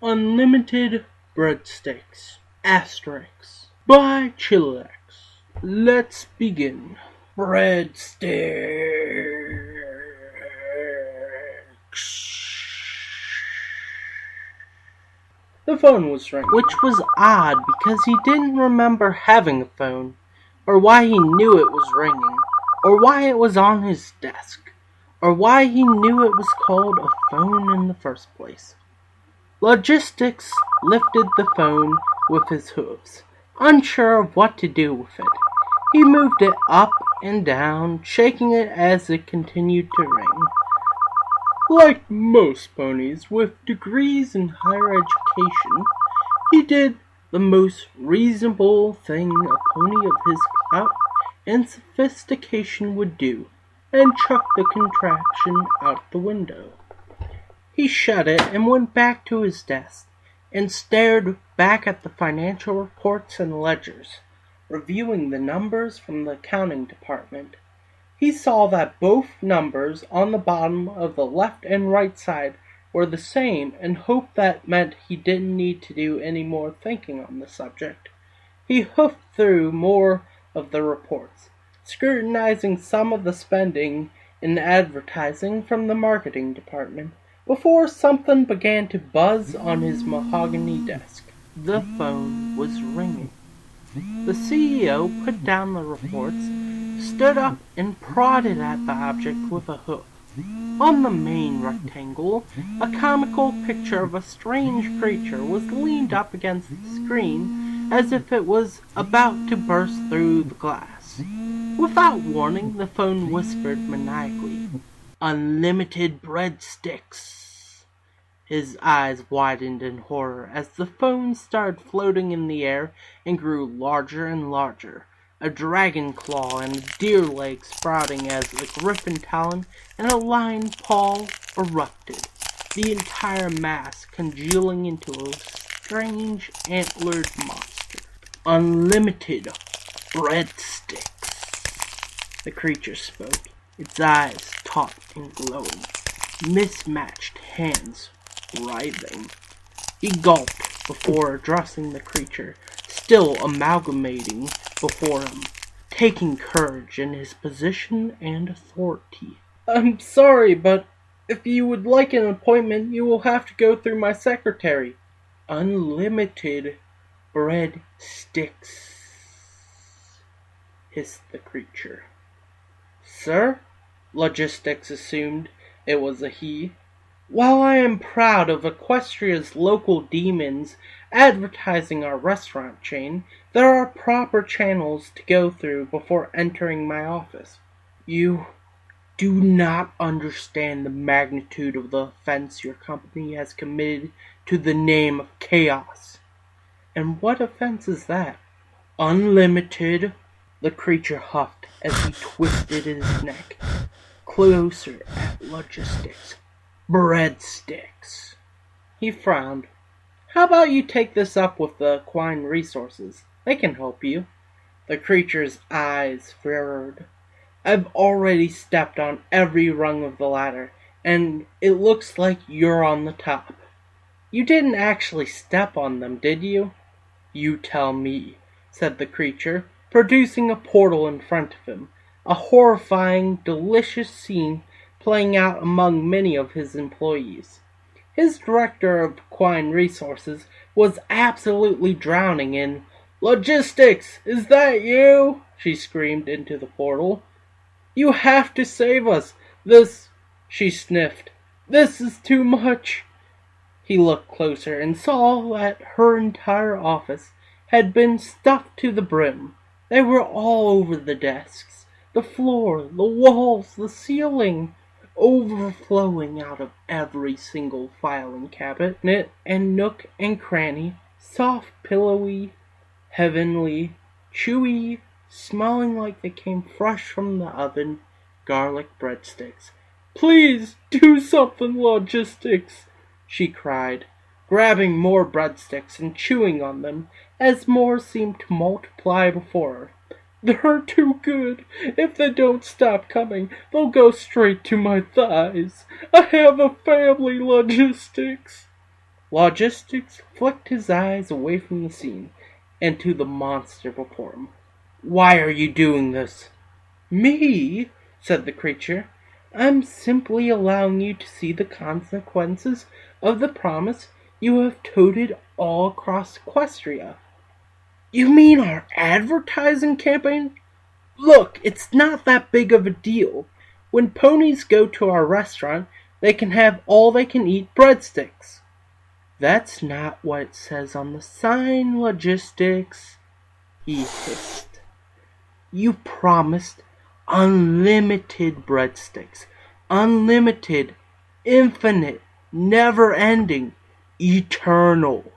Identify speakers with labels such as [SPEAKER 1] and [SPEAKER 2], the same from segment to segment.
[SPEAKER 1] Unlimited Breadsticks Asterix by Chinchillax. Let's begin. Breadsticks. The phone was ringing, which was odd because he didn't remember having a phone, or why he knew it was ringing, or why it was on his desk, or why he knew it was called a phone in the first place. Logistics lifted the phone with his hooves, unsure of what to do with it. He moved it up and down, shaking it as it continued to ring. Like most ponies with degrees in higher education, he did the most reasonable thing a pony of his clout and sophistication would do, and chucked the contraption out the window. He shut it and went back to his desk and stared back at the financial reports and ledgers, reviewing the numbers from the accounting department. He saw that both numbers on the bottom of the left and right side were the same and hoped that meant he didn't need to do any more thinking on the subject. He hoofed through more of the reports, scrutinizing some of the spending in advertising from the marketing department, before something began to buzz on his mahogany desk. The phone was ringing. The CEO put down the reports, stood up, and prodded at the object with a hoof. On the main rectangle, a comical picture of a strange creature was leaned up against the screen as if it was about to burst through the glass. Without warning, the phone whispered maniacally, "Unlimited Breadsticks." His eyes widened in horror as the phone started floating in the air and grew larger and larger, a dragon claw and a deer leg sprouting as a griffin talon and a lion paw erupted, the entire mass congealing into a strange antlered monster. Unlimited Breadsticks. The creature spoke, its eyes taut and glowing, mismatched hands writhing. He gulped before addressing the creature, still amalgamating before him, taking courage in his position and authority. "I'm sorry, but if you would like an appointment, you will have to go through my secretary." "Unlimited Breadsticks," hissed the creature. "Sir?" Logistics assumed it was a he. "While I am proud of Equestria's local demons advertising our restaurant chain, there are proper channels to go through before entering my office. You do not understand the magnitude of the offense your company has committed to the name of chaos." "And what offense is that?" "Unlimited," the creature huffed as he twisted his neck closer at Logistics. "Breadsticks." He frowned. "How about you take this up with the Equine Resources? They can help you." The creature's eyes flared. "I've already stepped on every rung of the ladder, and it looks like you're on the top." "You didn't actually step on them, did you?" "You tell me," said the creature, producing a portal in front of him, a horrifying, delicious scene playing out among many of his employees. His director of Equine Resources was absolutely drowning in "Logistics, is that you?" she screamed into the portal. "You have to save us. This," she sniffed, "this is too much." He looked closer and saw that her entire office had been stuffed to the brim. They were all over the desks, the floor, the walls, the ceiling, overflowing out of every single filing cabinet and nook and cranny, soft, pillowy, heavenly, chewy, smelling like they came fresh from the oven, garlic breadsticks. "Please do something, Logistics," she cried, grabbing more breadsticks and chewing on them as more seemed to multiply before her. "They're too good. If they don't stop coming, they'll go straight to my thighs. I have a family, Logistics." Logistics flicked his eyes away from the scene and to the monster before him. "Why are you doing this?" "Me?" said the creature. "I'm simply allowing you to see the consequences of the promise you have toted all across Equestria." "You mean our advertising campaign? Look, it's not that big of a deal. When ponies go to our restaurant, they can have all they can eat breadsticks." "That's not what it says on the sign, Logistics," he hissed. "You promised unlimited breadsticks. Unlimited, infinite, never-ending, eternal.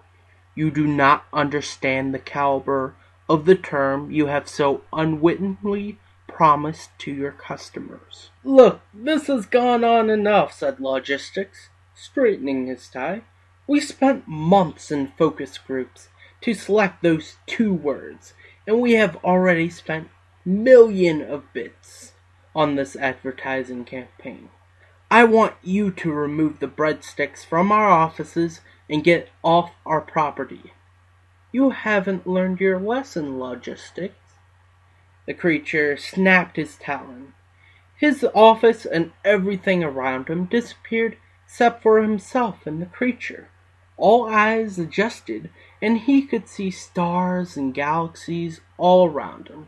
[SPEAKER 1] You do not understand the caliber of the term you have so unwittingly promised to your customers." "Look, this has gone on enough," said Logistics, straightening his tie. "We spent months in focus groups to select those 2 words, and we have already spent millions of bits on this advertising campaign. I want you to remove the breadsticks from our offices and get off our property." "You haven't learned your lesson, Logistics." The creature snapped his talon. His office and everything around him disappeared except for himself and the creature. All eyes adjusted, and he could see stars and galaxies all around him.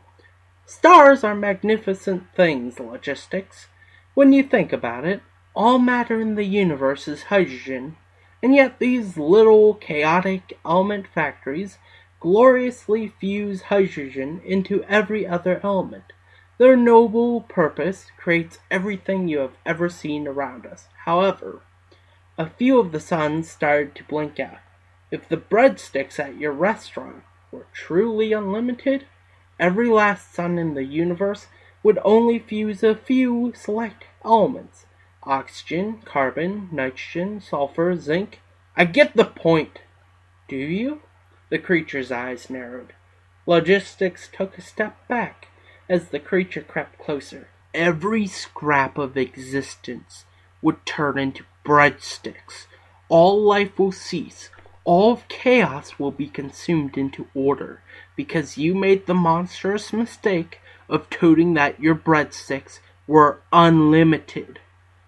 [SPEAKER 1] Stars are magnificent things, Logistics. When you think about it, all matter in the universe is hydrogen, and yet these little chaotic element factories gloriously fuse hydrogen into every other element. Their noble purpose creates everything you have ever seen around us. However, a few of the suns started to blink out. If the breadsticks at your restaurant were truly unlimited, every last sun in the universe would only fuse a few select elements: oxygen, carbon, nitrogen, sulfur, zinc. I get the point. Do you? The creature's eyes narrowed. Logistics took a step back as the creature crept closer. Every scrap of existence would turn into breadsticks. All life will cease. All of chaos will be consumed into order, because you made the monstrous mistake of toting that your breadsticks were unlimited.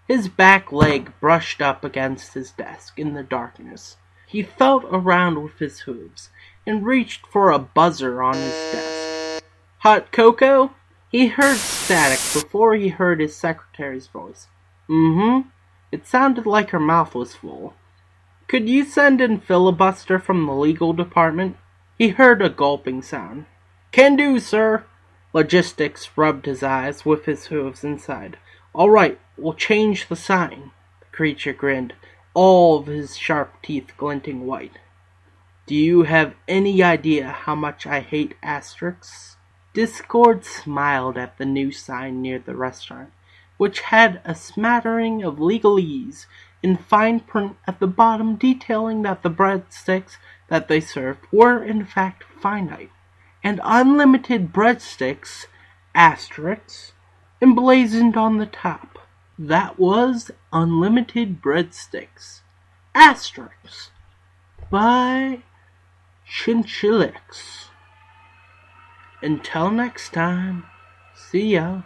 [SPEAKER 1] His back leg brushed up against his desk in the darkness. He felt around with his hooves and reached for a buzzer on his desk. "Hot cocoa?" He heard static before he heard his secretary's voice. "Mm-hmm." It sounded like her mouth was full. "Could you send in filibuster from the legal department?" He heard a gulping sound. "Can do, sir." Logistics rubbed his eyes with his hooves inside. "All right, we'll change the sign." The creature grinned, all of his sharp teeth glinting white. "Do you have any idea how much I hate asterisks?" Discord smiled at the new sign near the restaurant, which had a smattering of legalese in fine print at the bottom detailing that the breadsticks that they served were in fact finite, and unlimited breadsticks, asterisks, emblazoned on the top. That was unlimited breadsticks, asterisks, by Chinchillax. Until next time, see ya.